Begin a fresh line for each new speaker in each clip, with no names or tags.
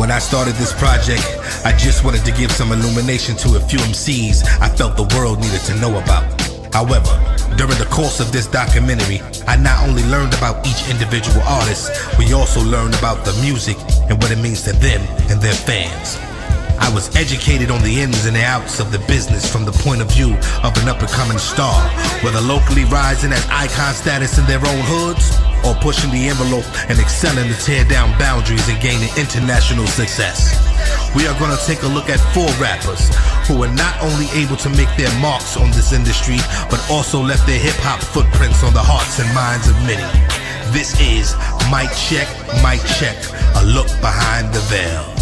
When I started this project, I just wanted to give some illumination to a few MCs I felt the world needed to know about. However, during the course of this documentary, I not only learned about each individual artist, we also learned about the music and what it means to them and their fans. I was educated on the ins and the outs of the business from the point of view of an up-and-coming star, whether locally rising at icon status in their own hoods, or pushing the envelope and excelling to tear down boundaries and gaining international success. We are going to take a look at 4 rappers who were not only able to make their marks on this industry, but also left their hip-hop footprints on the hearts and minds of many. This is Mic Check, a look behind the veil.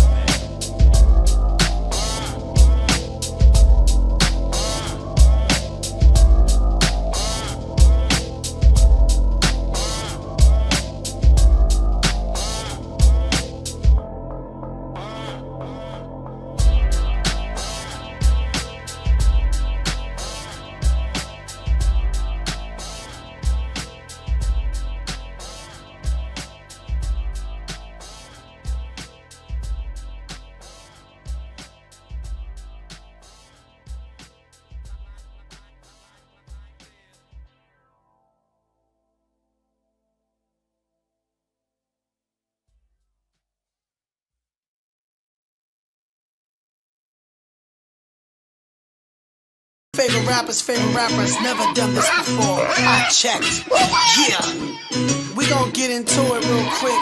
Favorite rappers, never done this before. I checked. Yeah. We gon' get into it real quick.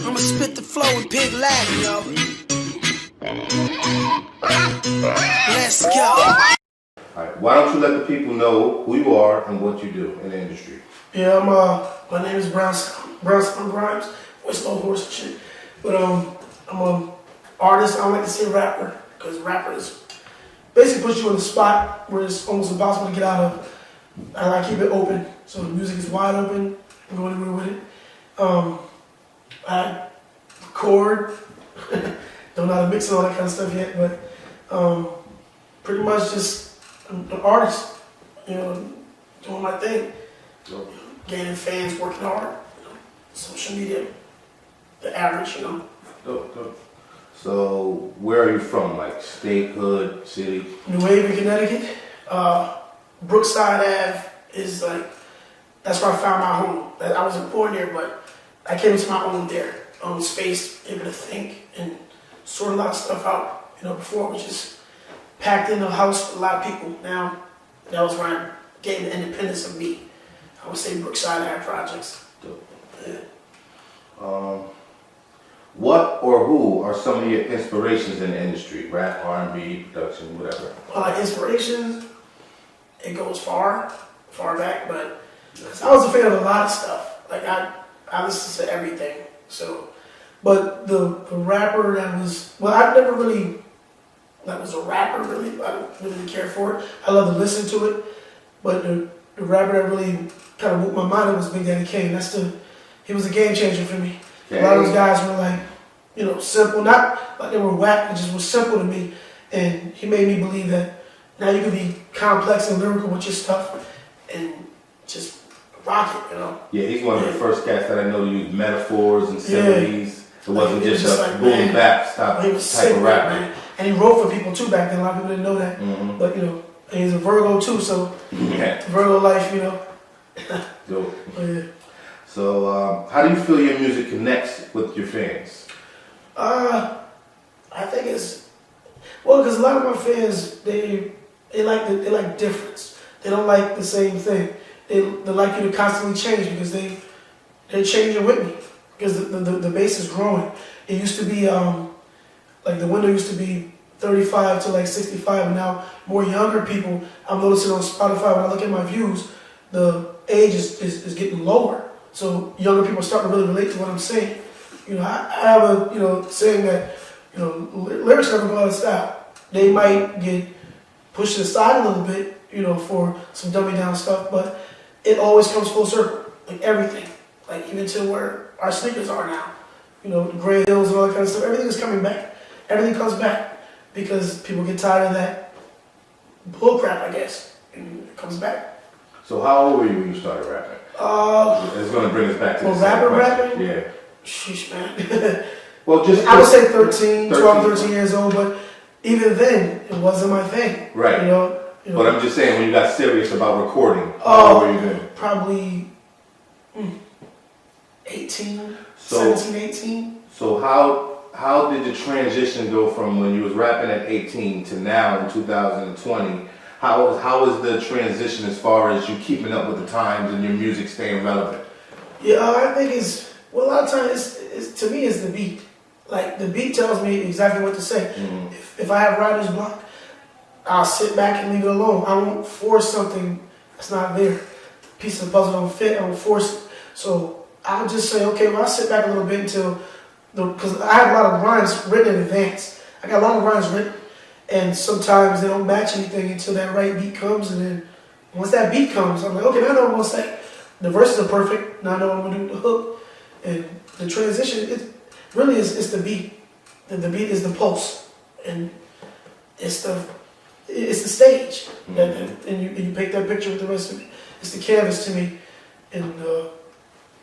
I'ma spit the flow in Big Latin, yo. Let's go.
Alright, why don't you let the people know who you are and what you do in the industry?
Yeah, my name is Brownson Grimes, West Low Horse and shit. But I'm an artist. I don't like to say rapper, because rapper is basically puts you in a spot where it's almost impossible to get out of. And I keep it open, so the music is wide open. I can go anywhere with it. I record, don't know how to mix and all that kind of stuff yet, but pretty much just I'm an artist, you know, doing my thing, gaining fans, working hard, you know, social media, the average, you know.
Dope. So, where are you from? Like state, hood, city?
New Haven, Connecticut. Brookside Ave is like, that's where I found my home. I wasn't born there, but I came into my own there. Own space, able to think and sort a lot of stuff out. You know, before it was just packed in a house with a lot of people. Now, that was where I gained the independence of me. I would say Brookside Ave projects.
Dope.
Yeah.
What or who are some of your inspirations in the industry? Rap, R&B, production, whatever.
Like inspirations, it goes far back, but I was a fan of a lot of stuff. Like I listen to everything. So, but the rapper that was, well, I never really, that was a rapper really, I didn't really care for it. I love to listen to it, but the rapper that really kind of moved my mind was Big Daddy Kane. He was a game changer for me. A lot of those guys were like, you know, simple, not like they were whack, it just was simple to me. And he made me believe that now you can be complex and lyrical with your stuff and just rock it, you know.
Yeah, he's one of the first cats that I know to use metaphors and similes. It wasn't just a
like,
boom bap stop
he was
type
sick,
of rap.
man. And he wrote for people too back then. A lot of people didn't know that.
Mm-hmm.
But, you know, and he's a Virgo too, so
Yeah.
Virgo life, you know.
Dope.
Yeah.
So, how do you feel your music connects with your fans?
I think it's, well, because a lot of my fans, they like difference. They don't like the same thing. They like you to constantly change because they're changing with me because the base is growing. It used to be like the window used to be 35 to like 65, and now more younger people. I'm noticing on Spotify when I look at my views, the age is getting lower. So younger people are starting to really relate to what I'm saying. You know, I have a saying that lyrics never go out of style. They might get pushed aside a little bit, for some dummy down stuff, but it always comes full circle. Like everything, like even to where our sneakers are now. The gray hills and all that kind of stuff. Everything is coming back. Everything comes back because people get tired of that bull crap, I guess, and it comes back.
So how old were you when you started rapping? It's going to bring us back to the
rapping?
Yeah.
Sheesh, man.
Well, just
I would say 12, 13 years old, but even then, it wasn't my thing.
Right.
You know.
But I'm just saying, when you got serious about recording,
Oh,
how were you then?
probably 17, 18.
So how did the transition go from when you was rapping at 18 to now in 2020? How is the transition as far as you keeping up with the times and your music staying relevant?
Yeah, I think a lot of times to me it's the beat. Like the beat tells me exactly what to say.
Mm-hmm.
If I have writer's block, I'll sit back and leave it alone. I won't force something that's not there. Piece of the puzzle don't fit, I won't force it. So I'll just say, okay, well, I'll sit back a little bit because I have a lot of rhymes written in advance. I got a lot of rhymes written, and sometimes they don't match anything until that right beat comes, and then once that beat comes, I'm like, okay, now I know what I'm going to say. The verses are perfect, now I know what I'm going to do with the hook. And the transition, it's the beat. The beat is the pulse, and it's the stage.
Mm-hmm.
And you paint that picture with the rest of it. It's the canvas to me, and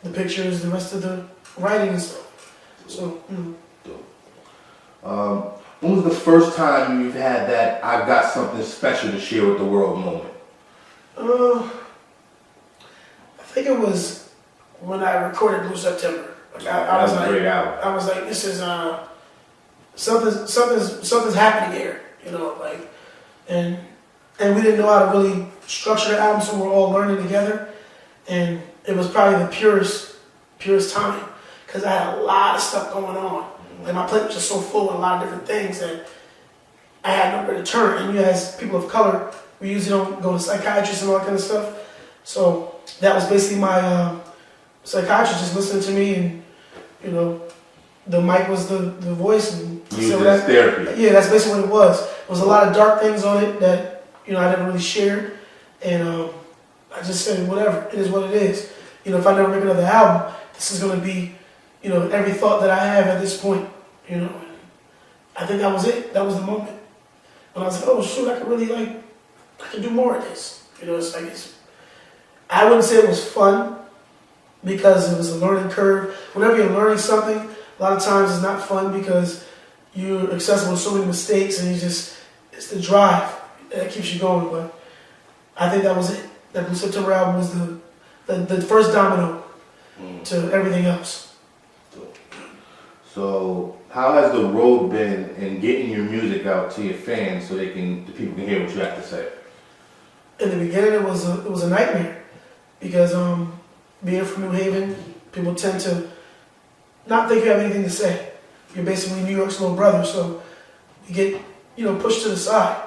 the picture is the rest of the writing and stuff. So,
when was the first time you've had that I've got something special to share with the world moment?
I think it was when I recorded Blue September. Like
That was a great album.
I was like, this is something's happening here, you know, like, and we didn't know how to really structure the album, so we're all learning together, and it was probably the purest time, because I had a lot of stuff going on. Like my plate was just so full with a lot of different things that I had nowhere to turn. And you as people of color, we usually don't go to psychiatrists and all that kind of stuff. So that was basically my psychiatrist just listening to me, and you know, the mic was the voice. And
so that's therapy.
Yeah, that's basically what it was. There was a lot of dark things on it that, you know, I never really shared, and I just said, whatever, it is what it is. You know, if I never make another album, this is going to be, you know, every thought that I have at this point, you know. I think that was it. That was the moment when I was like, oh shoot, I can do more of this. You know, it's like, I wouldn't say it was fun, because it was a learning curve. Whenever you're learning something, a lot of times it's not fun because you're accessible to so many mistakes, and it's the drive that keeps you going. But I think that was it. That Blue September album was the first domino to everything else.
So how has the road been in getting your music out to your fans so the people can hear what you have to say?
In the beginning, it was a nightmare, because being from New Haven, people tend to not think you have anything to say. You're basically New York's little brother, so you get, you know, pushed to the side.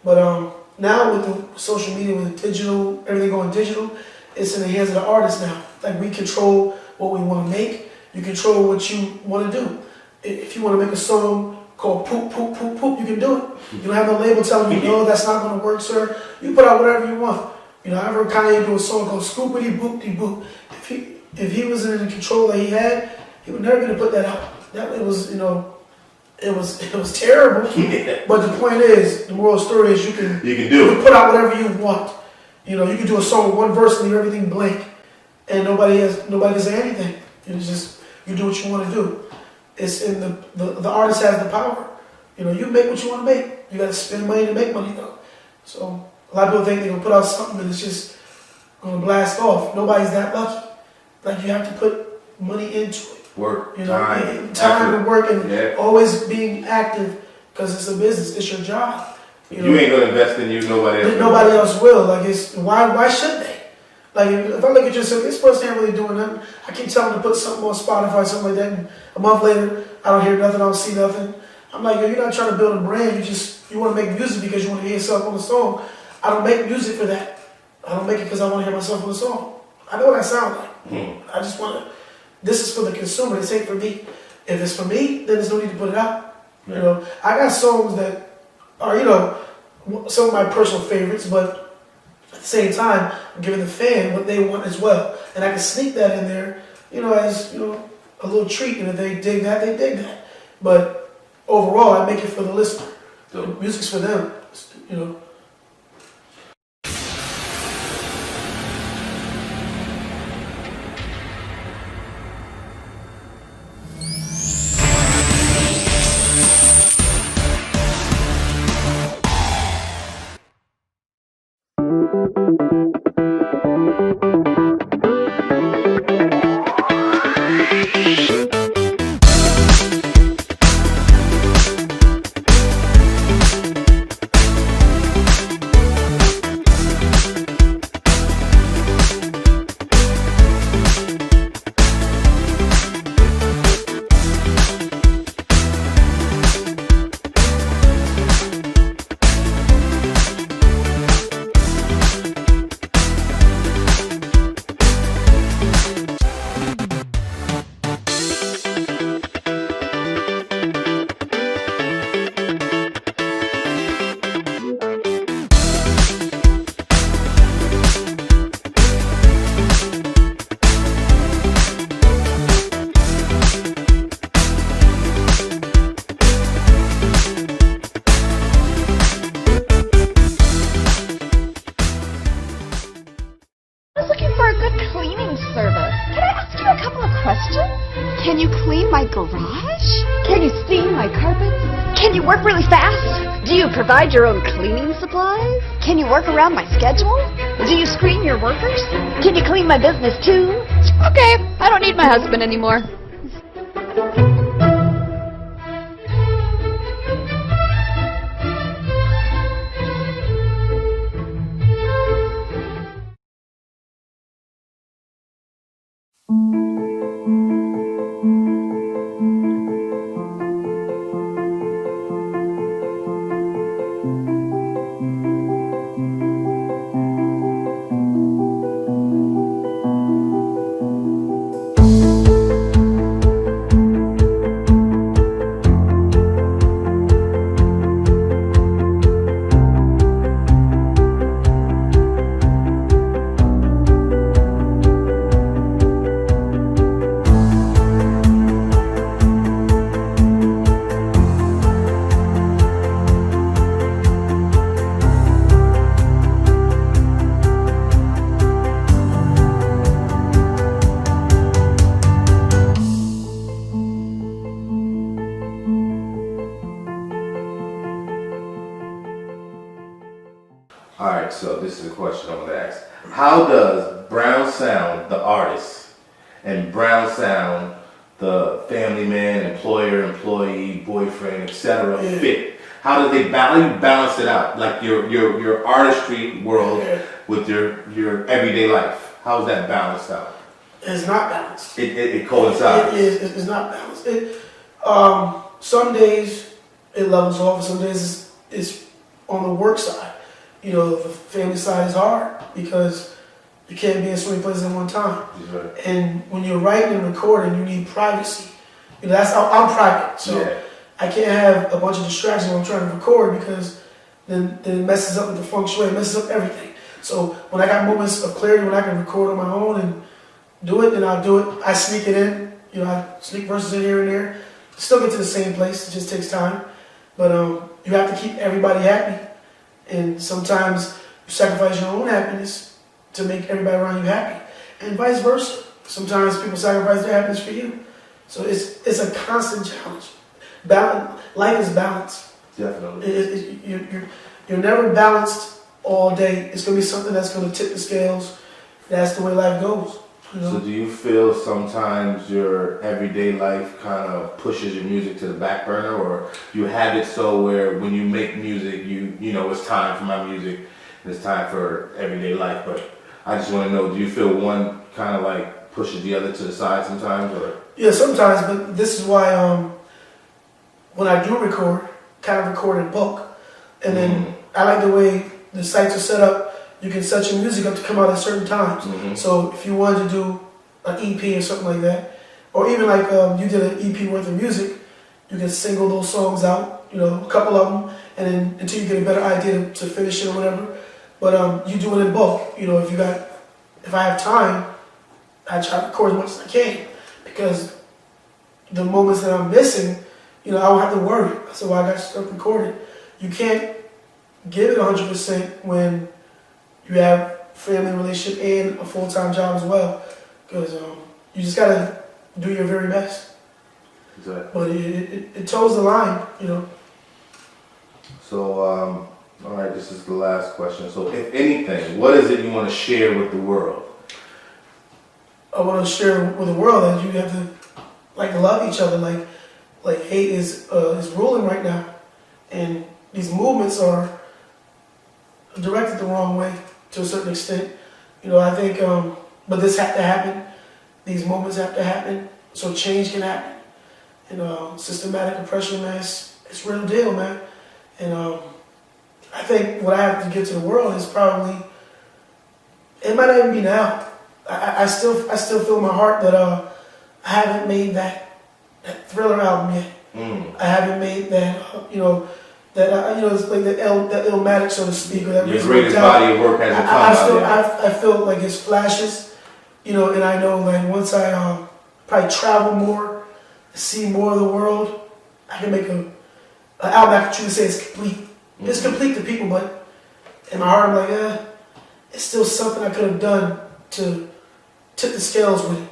But now with the social media, with the digital, everything going digital, it's in the hands of the artist now. Like, we control what we want to make. You control what you want to do. If you want to make a song called Poop, Poop, Poop, Poop, you can do it. You don't have no label telling you, no, that's not going to work, sir. You put out whatever you want. You know, I heard Kanye do a song called Scoopity Boopty Boop. If he was in the control that he had, he would never be able to put that out. It was, you know, it was terrible.
Yeah.
But the point is, the moral story is you can put out whatever you want. You know, you can do a song with one verse and leave everything blank, and nobody can say anything. It's just, you do what you want to do. It's in the artist has the power. You know, you make what you want to make. You got to spend money to make money, though. So a lot of people think they're gonna put out something and it's just gonna blast off. Nobody's that lucky. Like, you have to put money into it.
Work,
you know, time and work, and always being active, because it's a business. It's your job.
You ain't gonna invest in you.
Nobody else will. Like, it's why should they? Like, if I look at you and say, this person ain't really doing nothing, I keep telling them to put something on Spotify, something like that, and a month later, I don't hear nothing, I don't see nothing. I'm like, yo, you're not trying to build a brand, you want to make music because you want to hear yourself on the song. I don't make music for that. I don't make it because I want to hear myself on the song. I know what I sound like. I just want to, this is for the consumer, this ain't for me. If it's for me, then there's no need to put it out. You know, I got songs that are, you know, some of my personal favorites, but at the same time, I'm giving the fan what they want as well. And I can sneak that in there, you know, as, you know, a little treat. And if they dig that, they dig that. But overall, I make it for the listener. The music's for them, you know.
my carpets? Can you work really fast? Do you provide your own cleaning supplies? Can you work around my schedule? Do you screen your workers? Can you clean my business too? Okay, I don't need my husband anymore.
Alright, so this is a question I'm gonna ask. How does Brown Sound, the artist, and Brown Sound, the family man, employer, employee, boyfriend, etc. fit? How do they balance it out? Like your artistry world with your everyday life. How's that balanced out?
It's not balanced.
It coincides.
It's not balanced. Some days it levels off. Some days it's on the work side. You know, the family side is hard because you can't be in so many places at one time.
Right.
And when you're writing and recording, you need privacy. You know, I'm private, so I can't have a bunch of distractions when I'm trying to record because then it messes up with the feng shui, it messes up everything. So when I got moments of clarity, when I can record on my own and do it, then I'll do it. I sneak it in. You know, I sneak verses in here and there. Still get to the same place. It just takes time. But you have to keep everybody happy. And sometimes you sacrifice your own happiness to make everybody around you happy. And vice versa. Sometimes people sacrifice their happiness for you. So it's a constant challenge. Life is balance.
Definitely.
You're never balanced all day. It's going to be something that's going to tip the scales. That's the way life goes. You know?
So do you feel sometimes your everyday life kind of pushes your music to the back burner, or you have it so where when you make music, you know it's time for my music, and it's time for everyday life, but I just want to know, do you feel one kind of like pushes the other to the side sometimes, or?
Yeah, sometimes, but this is why when I do record, kind of record in bulk, and then I like the way the sites are set up. You can set your music up to come out at certain times. So if you wanted to do an EP or something like that, or even like you did an EP worth of music, you can single those songs out, you know, a couple of them, and then until you get a better idea to finish it or whatever. But you do it in bulk. You know, if I have time, I try to record as much as I can, because the moments that I'm missing, you know, I don't have to worry. That's why I got stuff recorded. You can't give it 100% when you have family relationship and a full-time job as well, because you just gotta do your very best.
Exactly.
But it toes the line, you know.
So, all right, this is the last question. So, if anything, what is it you want to share with the world?
I want to share with the world that you have to love each other. Like hate is ruling right now, and these movements are directed the wrong way to a certain extent. You know, I think, but this had to happen. These moments have to happen so change can happen. And systematic oppression, man, it's real deal, man. And I think what I have to give to the world is probably, it might not even be now. I still feel in my heart that I haven't made that Thriller album yet. I haven't made that, it's like that Illmatic, so to speak, or that
your greatest body of work hasn't come out yet.
I feel like it's flashes, you know, and I know like once I probably travel more, see more of the world, I can make an album I can truly say it's complete. It's complete to people, but in my heart I'm like, it's still something I could have done to tip the scales with it.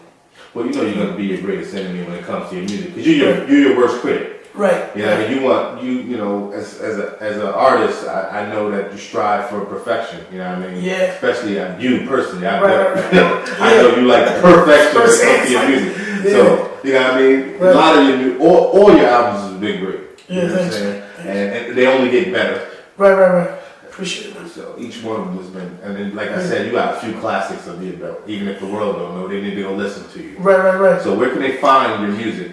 Well, you know you're going to be your greatest enemy when it comes to your music, because you're your worst critic.
Right.
You know, what I mean, you know, as an artist, I know that you strive for perfection. You know what I mean?
Yeah.
Especially you personally. I
Right.
I know you like perfection when it comes to your music.
Yeah.
So you know what I mean.
Right.
A lot of your all your albums has been great.
Yeah,
you know what I'm
thanks.
saying? And they only get better.
Right. Appreciate it, man.
So each one of them has been, and then like I said, you got a few classics under your belt. Even if the world don't know, they need to go listen to you.
Right.
So where can they find your music?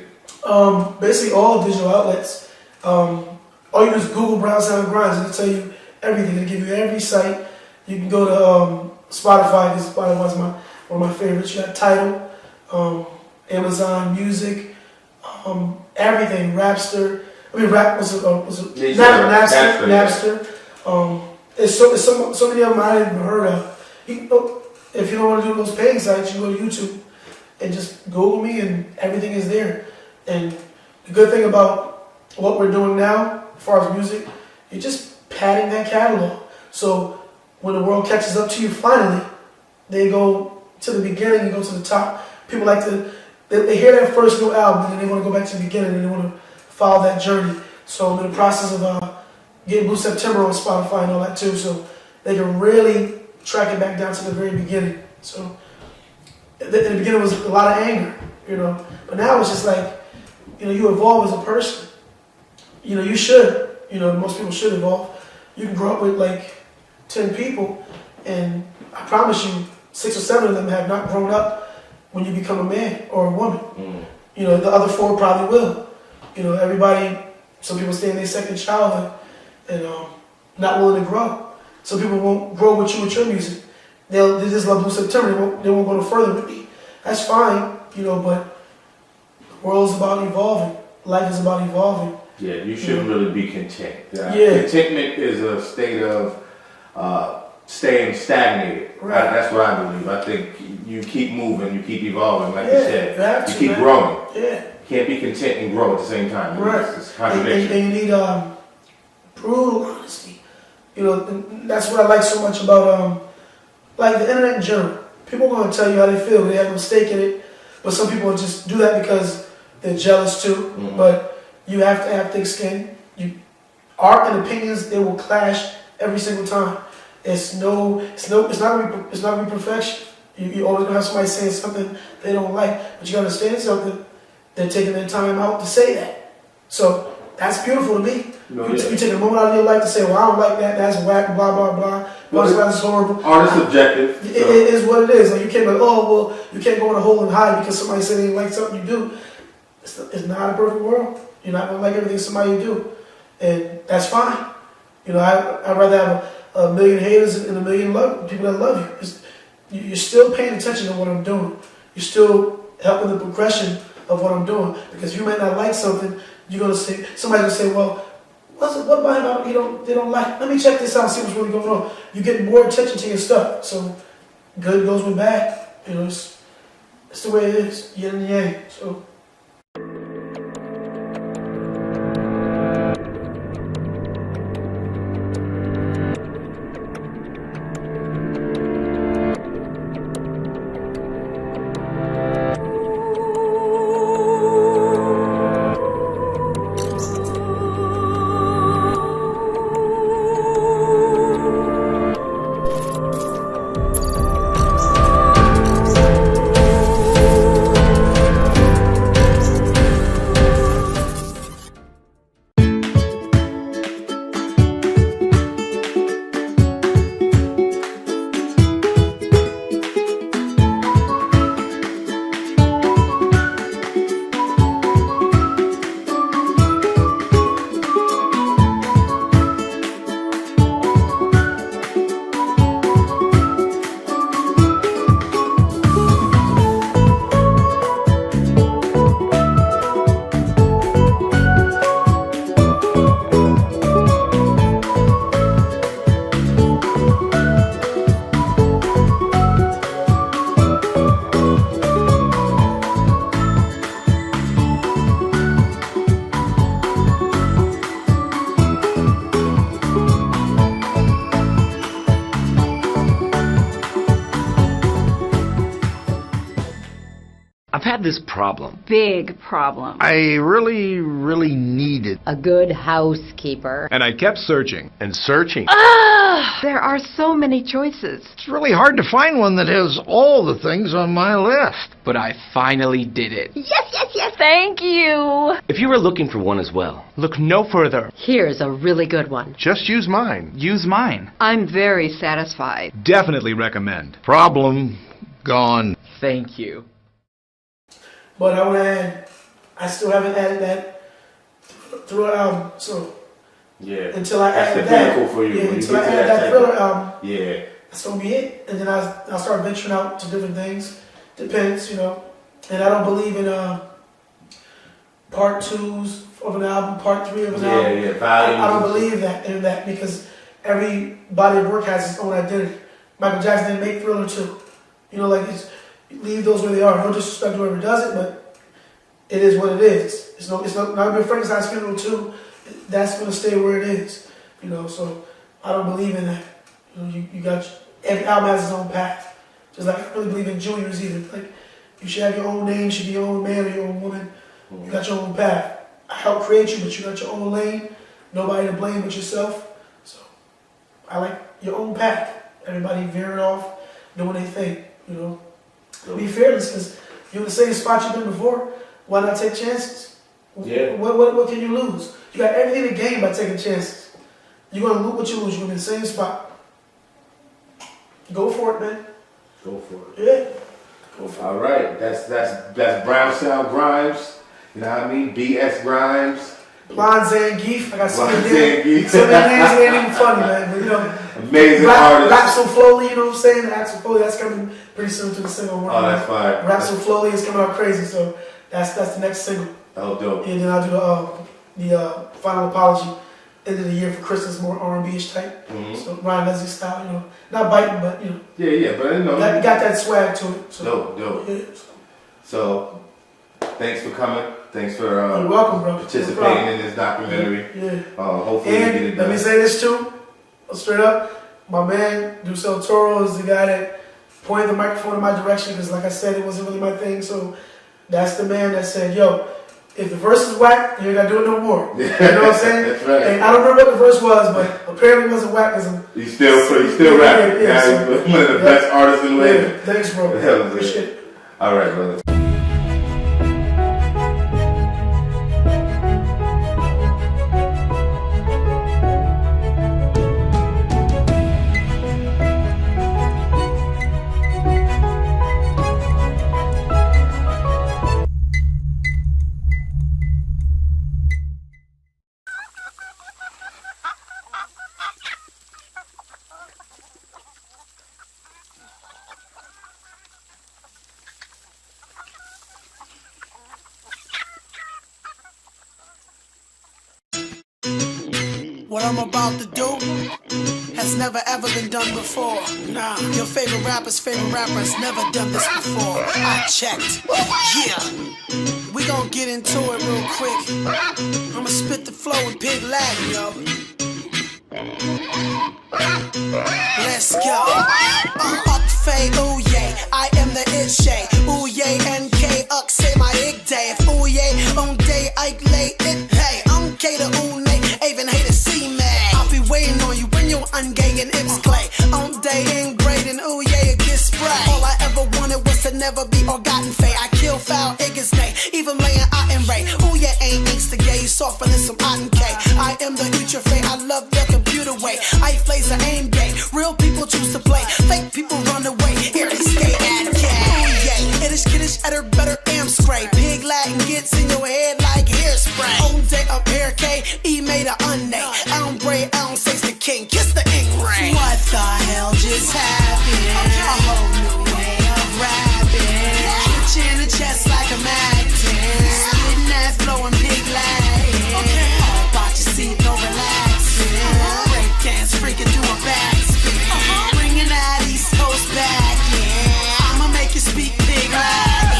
Basically all digital outlets. All you do is Google Brown Sound Grinds. It'll tell you everything. It'll give you every site. You can go to Spotify, because Spotify's one of my favorites. You got Tidal, Amazon Music, everything. Napster. It's so many of them I hadn't even heard of. If you don't want to do those paying sites, you go to YouTube and just Google me, and everything is there. And the good thing about what we're doing now, as far as music, you're just padding that catalog. So when the world catches up to you finally, they go to the beginning, you go to the top. People like to, they hear that first new album, and then they want to go back to the beginning, and they want to follow that journey. So I'm in the process of getting Blue September on Spotify and all that too, so they can really track it back down to the very beginning. So in the beginning was a lot of anger, you know, but now it's just like, you know, you evolve as a person. You know, you should, you know, most people should evolve. You can grow up with like 10 people, and I promise you, 6 or 7 of them have not grown up when you become a man or a woman. You know, the other 4 probably will. You know, everybody, some people stay in their second childhood and not willing to grow. Some people won't grow with you with your music. They just love Blue September. They won't go no further with me. That's fine, you know, but the world's about evolving. Life is about evolving.
Yeah, you shouldn't really be content.
Yeah.
Contentment is a state of staying stagnated.
Right.
That's what I believe. I think you keep moving, you keep evolving, like you
You
said.
have
You
to,
keep
man.
growing.
Yeah.
You can't be content and grow at the same time.
Right.
It's a contradiction.
And you need brutal honesty. You know, and that's what I like so much about like the internet in general. People are going to tell you how they feel. They have no stake in it. But some people just do that because they're jealous too. But you have to have thick skin. Art and opinions, they will clash every single time. It's not gonna be perfection. You always gonna have somebody saying something they don't like, but you gotta understand something. They're taking their time out to say that. So that's beautiful to me. You take a moment out of your life to say, well, I don't like that, that's whack, blah, blah, blah. That's horrible.
Art is subjective.
It is what it is. Like, you can't be like, oh, well, you can't go in a hole and hide because somebody said they didn't like something you do. It's not a perfect world. You're not gonna like everything somebody do. And that's fine. You know, I'd rather have a million haters and a million people that love you. You're still paying attention to what I'm doing. You're still helping the progression of what I'm doing. Because you might not like something, you're gonna say, somebody's gonna say, well, what about him they don't like? Let me check this out, see what's really going on. You get more attention to your stuff. So good goes with bad. You know, it's the way it is. Yin and yang. So.
had this problem.
Big problem.
I really needed.
A good housekeeper.
And I kept searching and searching.
There are so many choices.
It's really hard to find one that has all the things on my list.
But I finally did it.
Yes, yes, yes. Thank you.
If you were looking for one as well,
Look no further.
Here's a really good one.
Just use mine.
Use mine.
I'm very satisfied.
Definitely recommend. Problem gone.
thank you.
But I want to add, I still haven't added that through an album. So
Yeah.
until I
That's
add
the
that,
pinnacle for you.
yeah,
When you
until I
get to
add
that
that
type
thriller
of-
album,
Yeah.
that's gonna be it. And then I'll start venturing out to different things. Depends, you know. And I don't believe in part 2s of an album, part 3 of an album.
Yeah, volumes.
I don't believe in that because every body of work has its own identity. Michael Jackson didn't make Thriller 2. You know, like leave those where they are. No disrespect to whoever does it, but it is what it is. It's not even Frankenstein's Funeral 2. That's gonna stay where it is. You know, so I don't believe in that. You know, you got every album has its own path. Just like I don't really believe in juniors either. Like you should have your own name, you should be your own man or your own woman. You got your own path. I helped create you, but you got your own lane. Nobody to blame but yourself. So I like your own path. Everybody veering off, doing their thing. You know, be fearless because you're in the same spot you've been before. Why not take chances?
Yeah.
What can you lose? You got everything to gain by taking chances. You're gonna lose what you lose. You're gonna be in the same spot. Go for it, man.
Go for it.
Yeah. Go for it.
All right. That's Brown Sound Grimes. You know what I mean? BS Grimes.
Blonde Zangief. I got so many
Zangief.
names. So many names ain't even funny, man. But you know,
Amazing
rap
artist.
So Flowly, you know what I'm saying? Rap So Flowly, that's coming pretty soon to the single.
Oh, that's fine.
Rap So Flowly is coming out crazy, so that's the next single.
Oh, dope.
And then I'll do the Final Apology end of the year for Christmas, more R&B-ish type.
Mhm.
So Ryan Leslie style, you know, not biting, but you know,
Yeah, but you know.
got that swag to it. So,
Dope.
Yeah,
So, thanks for coming. Thanks for
you're welcome, bro.
participating in this documentary.
Yeah.
Hopefully we get it
And
done.
let me say this too, straight up, my man Ducel Toro is the guy that pointed the microphone in my direction because, like I said, it wasn't really my thing. So that's the man that said, "Yo, if the verse is whack, you ain't gotta do it no more." You know what I'm saying?
That's right.
And I don't remember what the verse was, but apparently it wasn't whack because
He's still rapping.
Yeah,
Yeah, he's one of the best artists in the
yeah,
land.
thanks, bro.
Hell yeah.
Appreciate it.
All right, brother.
What I'm about to do has never ever been done before. Nah, your favorite rapper has never done this before. I checked. Yeah. We gon' get into it real quick. I'ma spit the flow with Big Lag, yo. Let's go. Up fade, ooh yeah. I am the it shay. Ooh yeah, NK, say my ig day. If ooh yeah, on day, I lay it. Hey, I'm K to ooh nay. Even hate to see me. I'll be waiting on you when you're ungang and Ips Clay. On day in grade and ooh yeah, it gets spray. All I ever wanted was to never be or gotten fay. I kill foul, Iggy's nay. Even laying out in Ray. Ooh yeah, ain't insta gay. Softer than some cotton K. I am the future fay. I love the computer way. I plays the aim gay. Real people choose to play. Fake people run away. Here they skate at gay. Ooh yeah, it is kiddish at her better am spray. Pig Latin gets in your head like hairspray. On day up here K. E made a unnamed. I don't braid, I don't say the king. Kiss the ink ring. What the hell just happened? A whole new way of rapping. Hit you in the chest like a magnet. Spitting that flowing Big Lag. All about your seat, no relaxing. Break dance, freaking do a backspin. Bringing that East Coast back, yeah. I'ma make you speak Big Lag.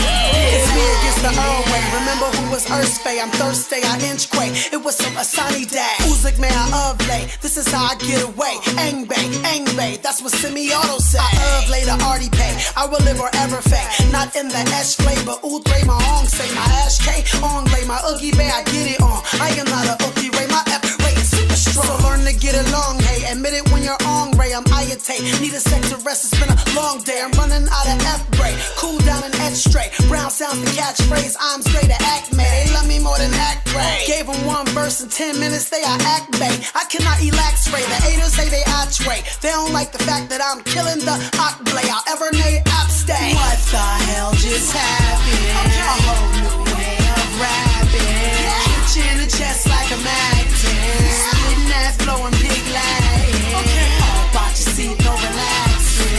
It's me against the Earl way. Remember who was Earth's Fay? I'm thirsty, I inch quay. It was some Asani day. Uzik man, I of late. This is how I get away. Ang bay, that's what semi-auto say. I of late, I already pay. I will live or ever fade. Not in the ash flavor, outre my hong say my ash K on lay my oogie bay, I get it on. I am not a oogie ray, my F ray is super strong. So learn to get along, hey. Admit it when you're on ray, I'm IATA. Need a sec to rest, it's been a long day. I'm running out of F break. Cool down and edge straight. Brown sounds the catchphrase, I'm straight to act man. They love me more than act great. Gave them one verse in 10 minutes, they are act bait. I cannot relax ray. The haters say they archway. They don't like the fact that I'm killing the octblay. I'll ever nay abstay. What the hell just happened? A whole new way of rapping. Chin the chest like a acting. Spitting ass, blowing big Latin. All about your seat, no relaxing.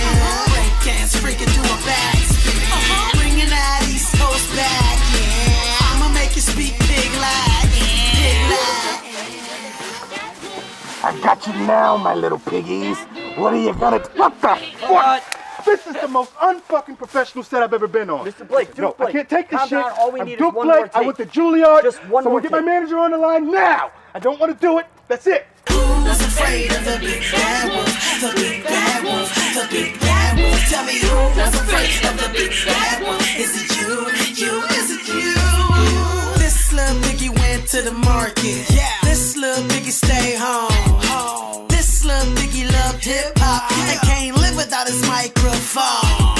Break dance, freaking do a backspin. Bringing that East Coast back, yeah. I'ma make you speak big Latin. Big Latin.
I got you now, my little piggies. What are you gonna do? What the fuck? This is the most unfucking professional set I've ever been on.
Mr. Blake, Duke Blake.
I can't take this
Calm
shit.
down. All we
I'm
need
Duke
is one
Blake.
more take.
I went to Juilliard.
Just one more
get
take.
my manager on the line now. I don't want to do it. That's it.
Who's afraid of the big bad wolf? The big bad wolf, the big bad wolf. Tell me who's afraid of the big bad wolf? Is it you? Is it you? This little piggy went to the market. Yeah. This little piggy stay home. This little piggy loved hip hop and can't live without his microphone.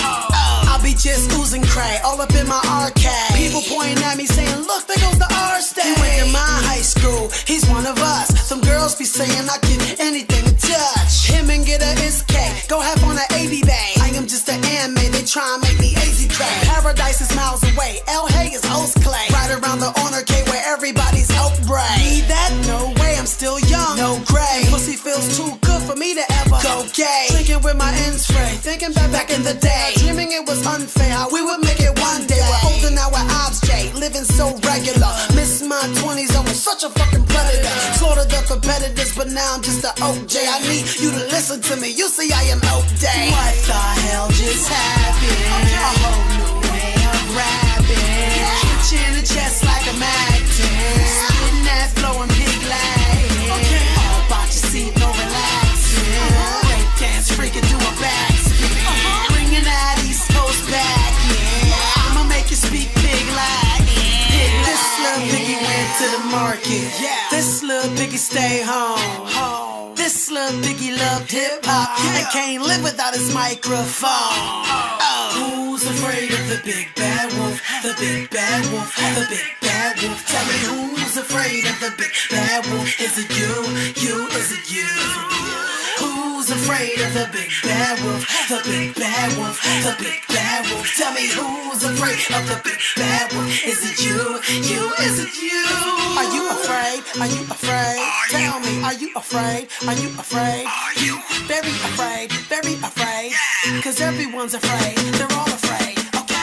I'll be just oozing cray all up in my arcade. People pointing at me saying, look, there goes the R-State. He went to my high school, he's one of us. Some girls be saying I give anything to touch him and get a SK. Go have on an AB bay. I am just an anime, they try and make me easy cray. Paradise is miles away, El Hay is host clay. Right around the honor K where everybody's outbreak. Need that? No way, I'm still young, no gray. Pussy feels too good for me to ever go gay. Drinking with my ends free, thinking back in the day. Dreaming it was unfair, how we would make it one day. We're older now, we're obstinate, living so regular. Miss my 20s, I was such a fucking predator. Slaughtered the competitors, but now I'm just a OJ. I need you to listen to me, you see I am outdated. What the hell just happened? A whole new way of rapping. Chin the chest like a acting. Spitting ass, blowing big Latin. All about your seat, no relaxing. Break dance, freaking do a backspin. Bringing that East Coast back, yeah. I'ma make you speak big Latin. This little piggy went to the market. This little piggy stay home. This little piggy loved hip hop and can't live without his microphone. Who's afraid of the big bad wolf? The big bad wolf, the big bad wolf. Tell me who's afraid of the big bad wolf? Is it you? Is it you? Who's afraid of the big bad wolf? The big bad wolf, the big bad wolf. Tell me who's afraid of the big bad wolf? Is it you? Is it you? Are you afraid? Are you afraid? Tell me, are you afraid? Are you afraid? Are you very afraid? Very afraid? Cause everyone's afraid. They're all afraid. Okay.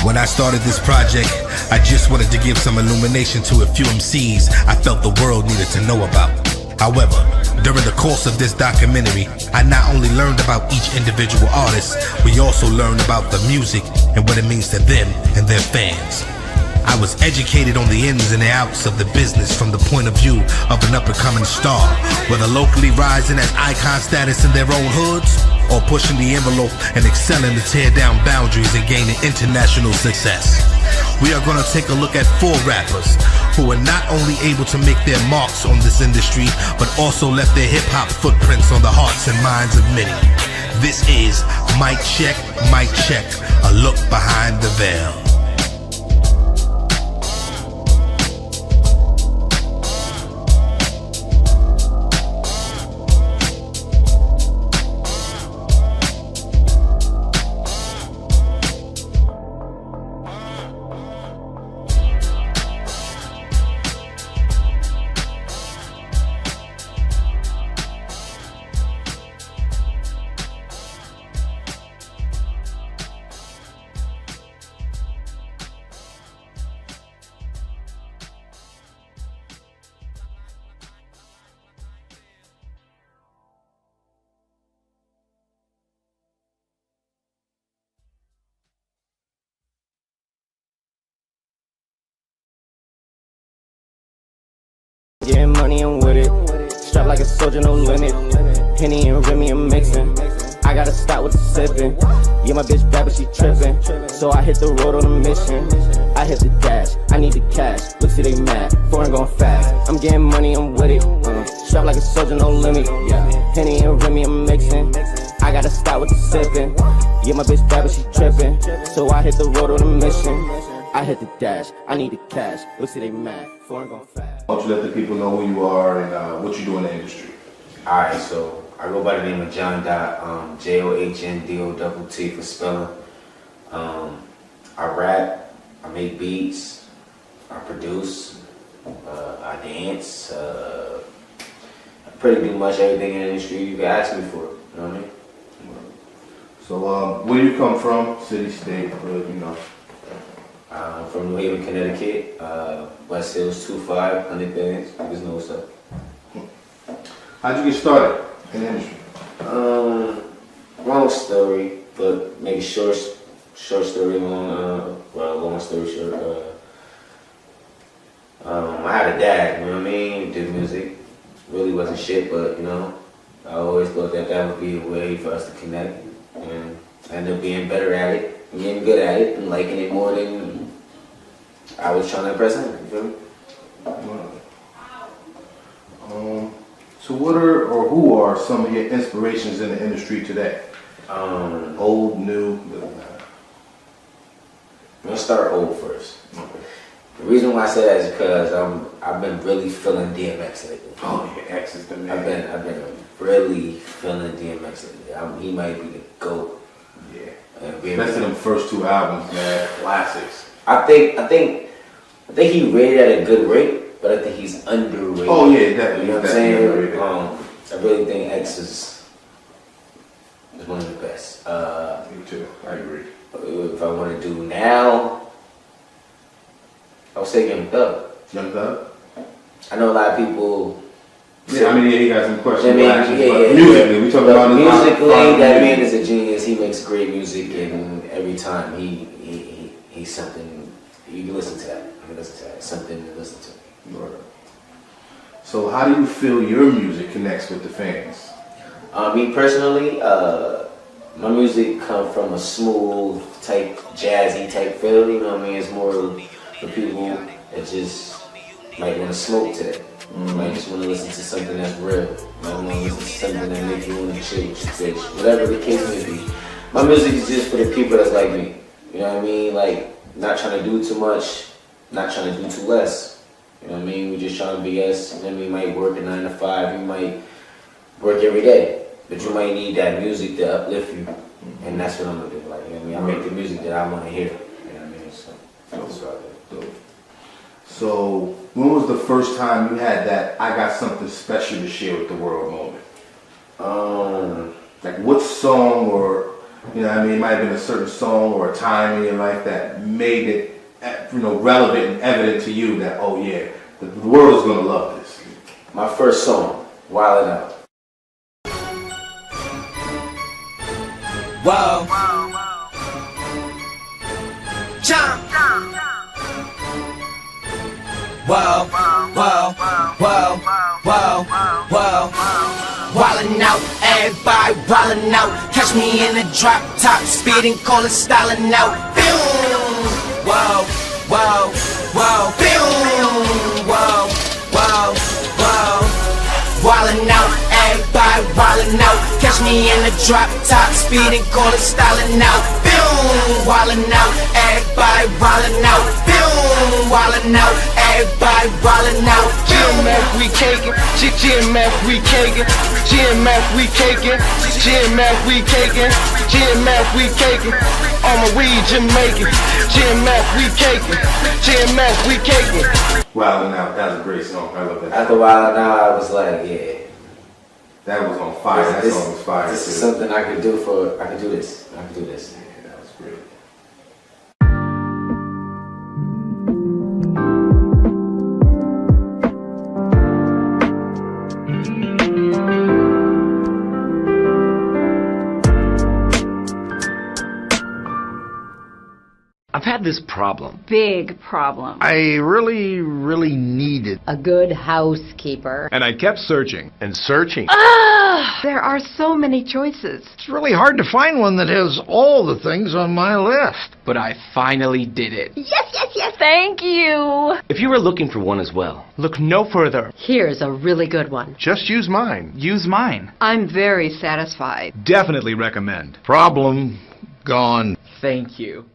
When I started this project, I just wanted to give some illumination to a few MCs I felt the world needed to know about. However, during the course of this documentary, I not only learned about each individual artist, we also learned about the music and what it means to them and their fans. I was educated on the ins and the outs of the business from the point of view of an up-and-coming star, whether locally rising as icon status in their own hoods, or pushing the envelope and excelling to tear down boundaries and gaining international success. We are going to take a look at 4 rappers who are not only able to make their marks on this industry, but also left their hip-hop footprints on the hearts and minds of many. This is Mic Check, a look behind the veil.
Getting money, I'm with it. Strapped like a soldier, no limit. Henny and Remy, I'm mixing. I gotta stop with the sipping. Yeah, my bitch bad, but she tripping. So I hit the road on a mission. I hit the dash, I need the cash. Look, see they mad, foreign going fast. I'm getting money, I'm with it. Strapped like a soldier, no limit. Henny and Remy, I'm mixing. I gotta stop with the sipping. Yeah, my bitch bad, but she tripping. So I hit the road on a mission. I hit the dash, I need the cash. Look, see they mad, foreign going fast.
Why don't you let the people know who you are and what you do in the industry?
Alright, so I go by the name of John Dot, JOHNDOTT for spelling. I rap, I make beats, I produce, I dance, I pretty do much everything in the industry you can ask me for, you know what I mean?
So where do you come from? City, state, you know?
From New Haven, Connecticut, West Hills 25, 100 bands, you just know what's up.
How'd you get started in the industry?
Long story, but maybe short story, long story short. I had a dad, you know what I mean, did music, really wasn't shit, but you know, I always thought that would be a way for us to connect, and I ended up being better at it, getting good at it, and liking it more than I was trying to impress him, you feel me?
So what are, or who are some of your inspirations in the industry today? Old, new, doesn't matter.
I'm gonna start old first. Okay. The reason why I say that is because I've been really feeling DMX lately.
Oh yeah, X is the man.
I've been really feeling DMX lately. He might be the GOAT.
Yeah. Especially them first 2 albums, man. Classics.
I think he rated at a good rate, but I think he's underrated.
Oh yeah, definitely.
You know what I'm saying? I really think X is one of the best.
Me too. I agree.
If I want to do now, I would say Young Thug.
Young Thug?
I know a lot of people.
Yeah, I mean, he got some questions.
Yeah.
Musically, we talking about
musically, that man is a genius. He makes great music, and every time he's something you can listen to that. You can listen to that. It's something to listen to.
Right. So, how do you feel your music connects with the fans?
Me personally, my music comes from a smooth type, jazzy type feel. You know what I mean? It's more for people that just might want to smoke to that. Might just want to listen to something that's real. Might want to listen to something that makes you want to chill with your bitch. Whatever the case may be. My music is just for the people that's like me. You know what I mean? Like, not trying to do too much, not trying to do too less. You know what I mean? We just trying to be us. And then we might work a 9 to 5. You might work every day. But you might need that music to uplift you. And that's what I'm going to do. Like, you know what I mean? I make the music that I want to hear. You know what I mean? So, that's what I do.
So, when was the first time you had that I got something special to share with the world moment? Like what song or You know what I mean? It might have been a certain song or a time in your life that made it, relevant and evident to you that, oh yeah, the world is gonna love this.
My first song, Wildin' Out.
Whoa. Jump. Whoa, whoa, whoa, whoa, whoa. Wildin' out, everybody wildin' out. Catch me in the drop top, speeding, calling, styling out. Boom. Whoa, whoa, whoa. Boom. Whoa, whoa, whoa. Wildin' out, everybody wildin' out. Catch me in the drop top, speeding, calling, styling out. Boom. Wildin' out, everybody wildin' out. Boom. Wildin' out, everybody wildin' out.
GMF, we caking. GMF, we caking. GMF, we caking. GMF, we caking. GMF, we caking. On my weed, Jamaican. GMF, we caking. GMF, we caking.
Wildin' Out, that was a great song. I love that.
After Wildin' Out, I was like, yeah.
That was on fire. That song was fire.
This is something I could do I could do this. I could do this.
Yeah, that was great.
I've had this problem.
Big problem.
I really needed
A good housekeeper.
And I kept searching and searching.
There are so many choices.
It's really hard to find one that has all the things on my list.
But I finally did it.
Yes, yes, yes. Thank you.
If you were looking for one as well,
Look no further.
Here's a really good one.
Just use mine.
Use mine.
I'm very satisfied.
Definitely recommend.
Problem gone.
thank you.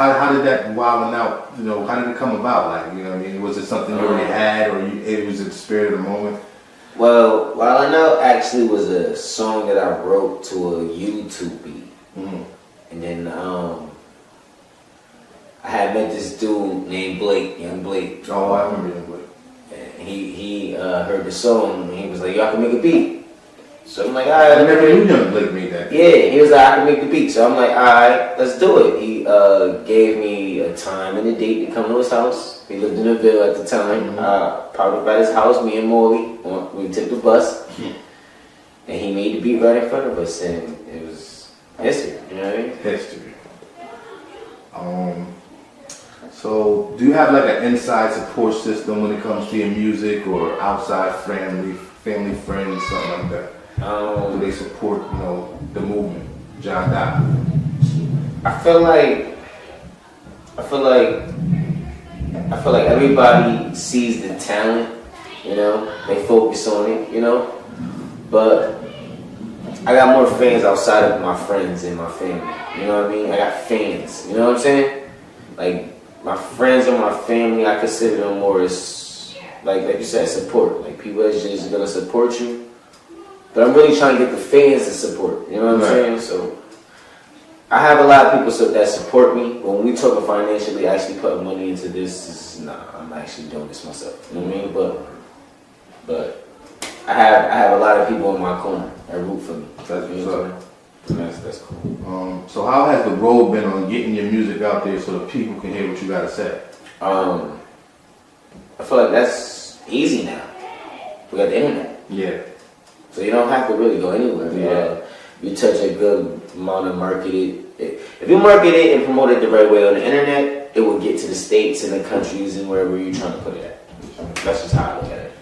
How did that Wildin' Out, how did it come about? Like, you know what I mean? Was it something you already had, or it was the spirit of the moment?
Well, Wildin' Out actually was a song that I wrote to a YouTube beat.
Mm-hmm.
And then I had met this dude named Blake, Young Blake.
Oh, I remember Young Blake.
And he heard the song and he was like, yo, I can make a beat. So I'm like, all right.
I never knew Young Blake made that.
Yeah, he was like, I can make the beat. So I'm like, all right, let's do it. He gave me a time and a date to come to his house. He lived in the Ville at the time. Probably by his house, me and Morley, we took the bus. And he made the beat right in front of us. And it was history, you know what I mean?
History. So, do you have like an inside support system when it comes to your music, or outside family, friends, something like that? Do they support, the movement, John Doc?
I feel like everybody sees the talent, they focus on it, but I got more fans outside of my friends and my family, you know what I mean? I got fans, you know what I'm saying? Like, my friends and my family, I consider them more as, like you said, support. Like, people that's just gonna support you. But I'm really trying to get the fans to support, you know what I'm saying? So, I have a lot of people that support me. But when we talk financially, actually putting money into this, I'm actually doing this myself, you know what I mean? But I have a lot of people in my corner that root for me.
That's what's up.
That's cool.
So how has the road been on getting your music out there so that people can hear what you gotta say?
I feel like that's easy now. We got the internet.
Yeah.
So you don't have to really go anywhere.
Yeah.
You touch a good amount of marketing. If you market it and promote it the right way on the internet, it will get to the states and the countries and wherever you're trying to put it at. That's just how I look at it.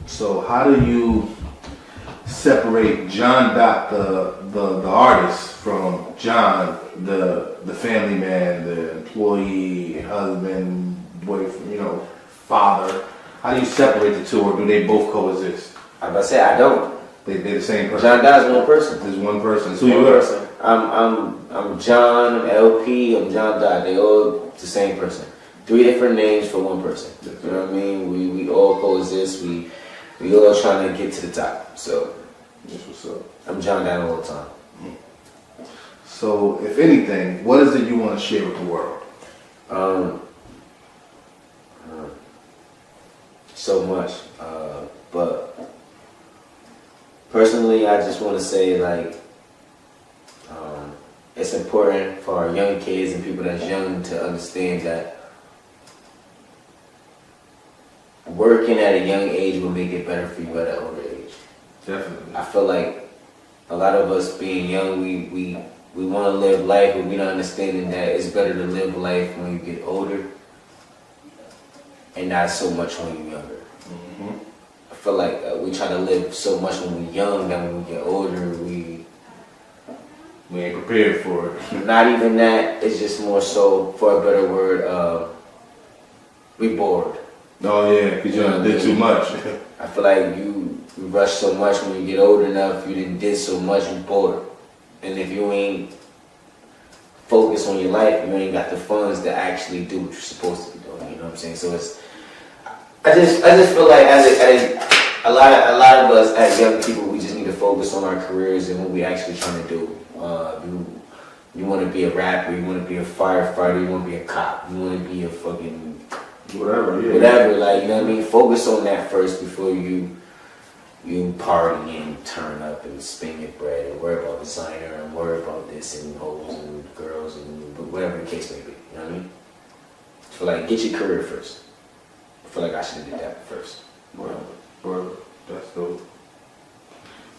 So how do you separate John Doc, the artist, from John, the family man, the employee, husband, boyfriend, father? How do you separate the two, or do they both coexist?
I was about to say I don't.
They're the same person.
John Doc is one person.
There's one person. So you are.
I'm John, I'm LP, I'm John Doc. They all the same person. 3 different names for one person. You know what I mean? We all coexist. We all trying to get to the top. So
that's what's up.
I'm John Doc all the time.
So if anything, what is it you want to share with the world?
So much. But personally, I just want to say, it's important for our young kids and people that's young to understand that working at a young age will make it better for you at an older age.
Definitely.
I feel like a lot of us being young, we want to live life, but we're not understanding that it's better to live life when you get older and not so much when you're younger.
Mm-hmm.
I feel like we try to live so much when we're young, that when we get older, we
ain't prepared for it.
Not even that. It's just more so, for a better word, we bored.
Oh yeah, because you did too much.
I feel like you rush so much when you get old enough. You did so much, you bored. And if you ain't focused on your life, you ain't got the funds to actually do what you're supposed to be doing. You know what I'm saying? So I just feel like as a lot of us as young people, we just need to focus on our careers and what we actually trying to do. You want to be a rapper, you want to be a firefighter, you want to be a cop, you want to be a fucking
whatever,
you know what I mean? Focus on that first before you party and turn up and spend your bread and worry about designer and worry about this and hoes and girls and whatever the case may be. You know what I mean? I feel like get your career first. I feel like I should have did that first.
Word. That's dope.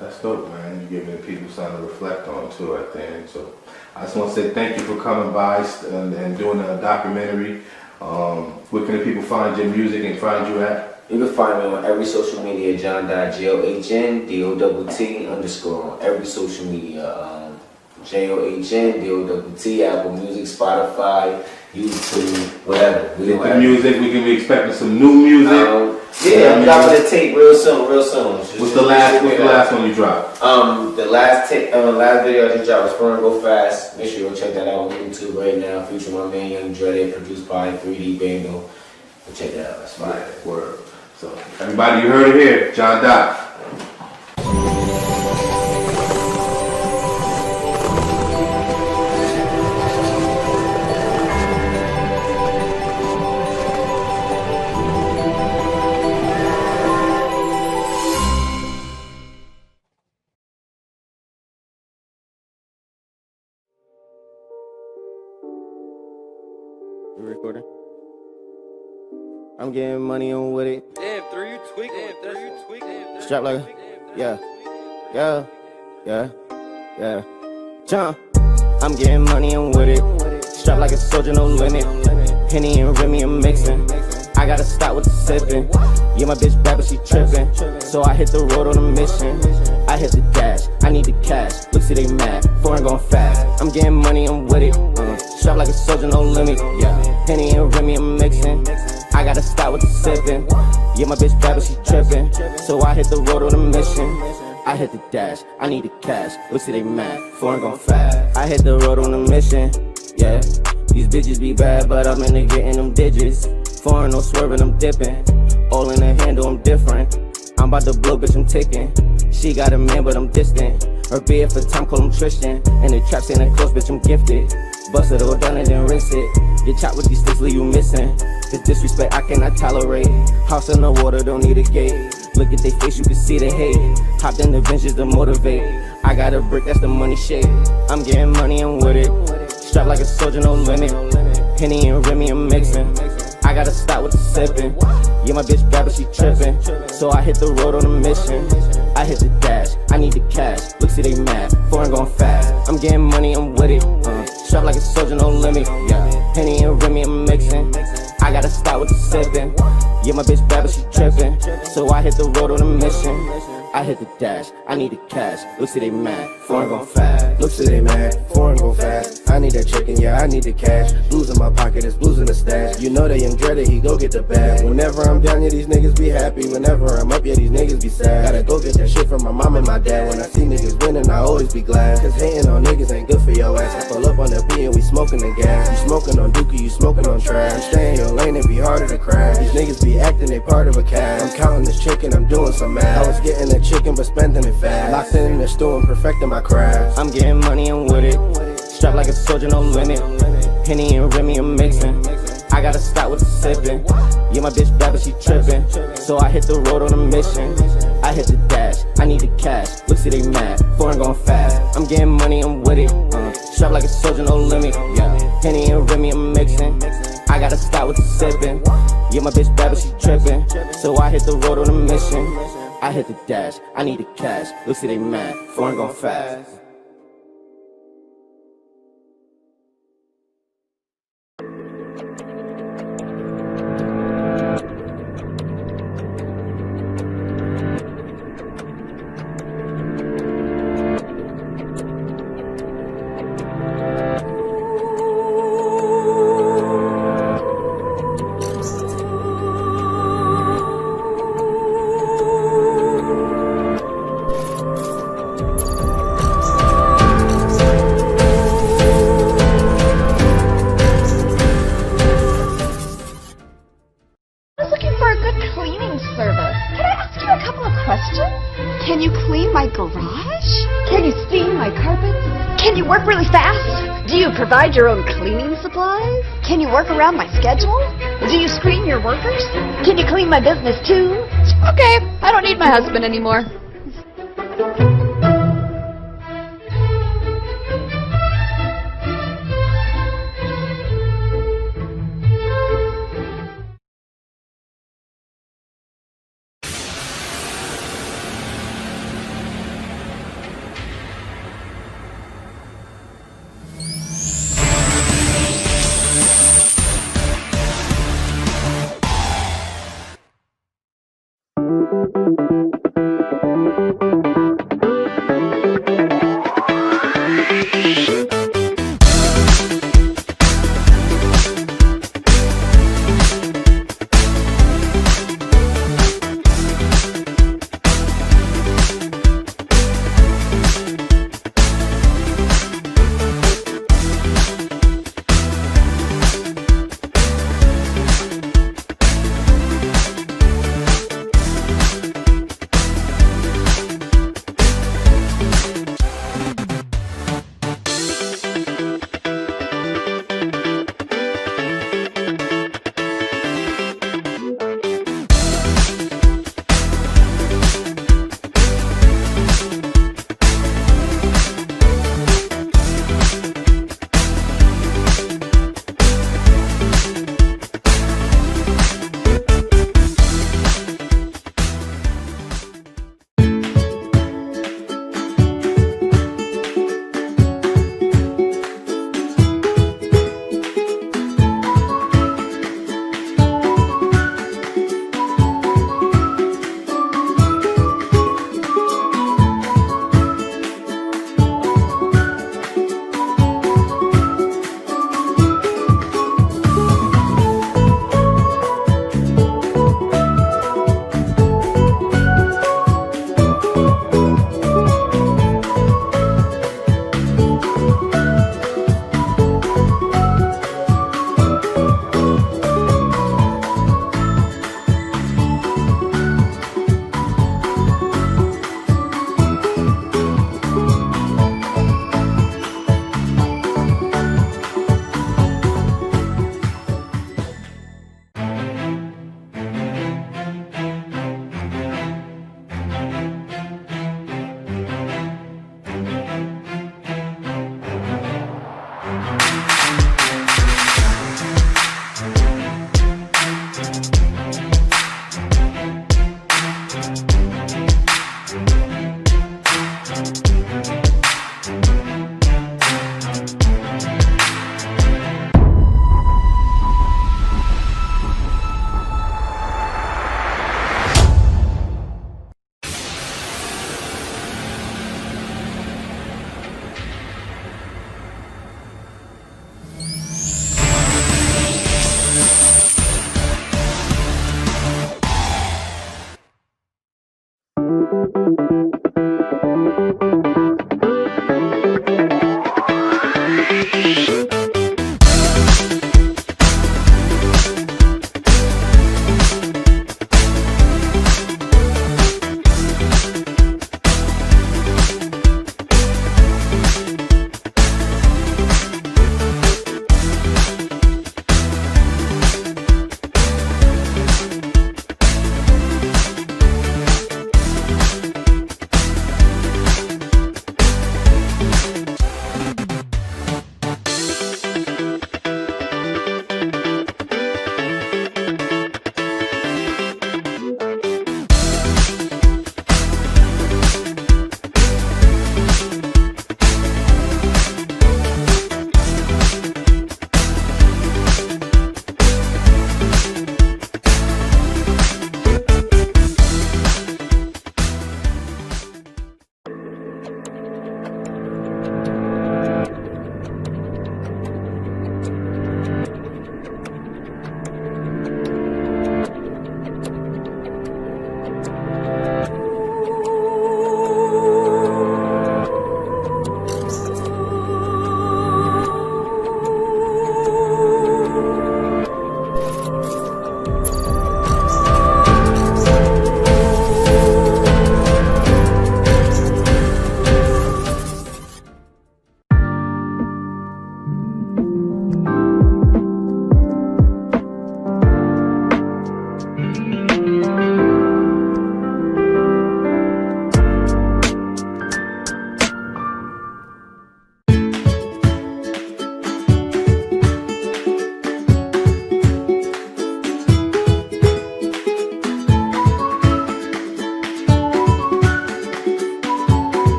That's dope, man. You're giving the people something to reflect on too at the end. So I just want to say thank you for coming by and doing a documentary. Where can the people find your music and find you at?
You can find me on every social media, John Dot, JOHNDOTT_ on every social media. JOHNDOTT, Apple Music, Spotify, YouTube, whatever.
Get the music. We can be expecting some new music.
I'm dropping a tape real soon.
What's the last one you dropped?
The last video I just dropped was Fun and Go Fast. Make sure you go check that out on YouTube right now. Featuring my man Young Dreaded, produced by 3D Bango. Go check that out. That's fine.
Word. So everybody, you heard it here. John Doc.
You recording? I'm getting money on with it.
Damn, through you tweaking.
Strap like, yeah. John, I'm getting money on with it. Strapped like a soldier, no limit. Henny and Remy, I'm mixing. I gotta stop with the sipping. Yeah, my bitch bad, but she tripping. So I hit the road on a mission. I hit the dash, I need the cash. Look, see they mad, foreign going fast. I'm getting money, I'm with it. Strapped like a soldier, no limit. Yeah, Henny and Remy, I'm mixing. I gotta stop with the sipping. Yeah, my bitch bad, but she tripping. So I hit the road on a mission. I hit the dash, I need the cash. Look, see they mad, foreign gon' fast. I hit the road on a mission, yeah. These bitches be bad, but I'm in there getting them digits. Foreign, no swerving, I'm dipping. All in the handle, I'm different. I'm about to blow, bitch, I'm ticking. She got a man, but I'm distant. Her beard for time, call him Tristan. And the traps in the close, bitch, I'm gifted. Bust it all down and then rinse it. Get chopped with these sticks, leave you missing. This disrespect I cannot tolerate. House in the water, don't need a gate. Look at they face, you can see the hate. Hopped in the bench just to motivate. I got a brick, that's the money shape. I'm getting money, I'm with it. Strapped like a soldier, no limit. Henny and Remy, I'm mixing. I gotta stop with the sipping. Yeah, my bitch bad, but she tripping. So I hit the road on a mission. I hit the dash, I need the cash. Look, see they mad, foreign going fast. I'm getting money, I'm with it. Strapped like a soldier, no limit. Yeah, Henny and Remy, I'm mixing. I gotta stop with the sipping. Yeah, my bitch bad, but she tripping. So I hit the road on a mission. I hit the dash, I need the cash. Look, see they mad, foreign gon' fast.
Look, see they mad, foreign gon' fast. I need that chicken, yeah, I need the cash. Blues in my pocket, it's blues in the stash. You know they am dreaded, he go get the bag. Whenever I'm down, yeah, these niggas be happy. Whenever I'm up, yeah, these niggas be sad. Gotta go get that shit from my mom and my dad. When I see niggas winning, I always be glad. Cause hating on niggas ain't good for your ass. I pull up on the B and we smoking the gas. You smoking on dookie, you smoking on trash. Stay in your lane, it be harder to crash. These niggas be acting, they part of a cast. I'm counting this chicken, I'm doing some math. I was getting that chicken, but spending it fast. Locked in the store and perfecting my craft.
I'm getting money, I'm with it. Strapped like a soldier, no limit. Henny and Remy, I'm mixing. I gotta stop with the sipping. Yeah, my bitch bad, but she tripping. So I hit the road on a mission. I hit the dash, I need the cash. Look, see they mad, foreign going fast. I'm getting money, I'm with it. Strapped like a soldier, no limit. Yeah, Henny and Remy, I'm mixing. I gotta stop with the sipping. Yeah, my bitch bad, but she tripping. So I hit the road on a mission. I hit the dash, I need the cash. Look, see they mad, foreign gon' fast.
Can you clean my garage? Can you steam my carpets? Can you work really fast? Do you provide your own cleaning supplies? Can you work around my schedule? Do you screen your workers? Can you clean my business too? Okay, I don't need my husband anymore.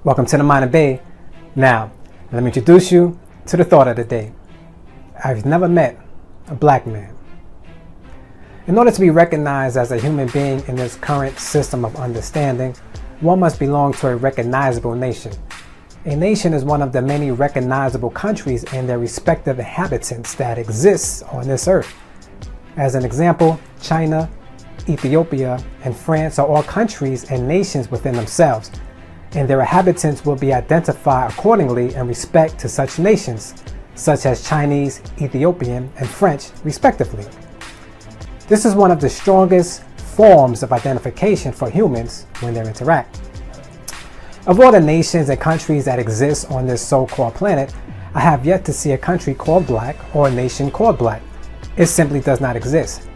Welcome to the Mind of Bay. Now, let me introduce you to the thought of the day. I've never met a black man. In order to be recognized as a human being in this current system of understanding, one must belong to a recognizable nation. A nation is one of the many recognizable countries and their respective inhabitants that exists on this earth. As an example, China, Ethiopia, and France are all countries and nations within themselves, and their inhabitants will be identified accordingly in respect to such nations, such as Chinese, Ethiopian, and French, respectively. This is one of the strongest forms of identification for humans when they interact. Of all the nations and countries that exist on this so-called planet, I have yet to see a country called black or a nation called black. It simply does not exist.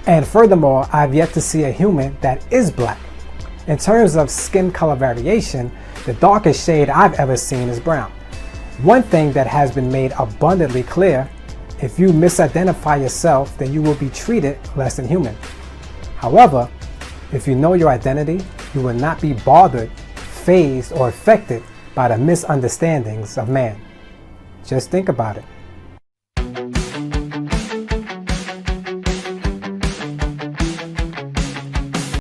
And furthermore, I have yet to see a human that is black. In terms of skin color variation, the darkest shade I've ever seen is brown. One thing that has been made abundantly clear: if you misidentify yourself, then you will be treated less than human. However, if you know your identity, you will not be bothered, fazed, or affected by the misunderstandings of man. Just think about it.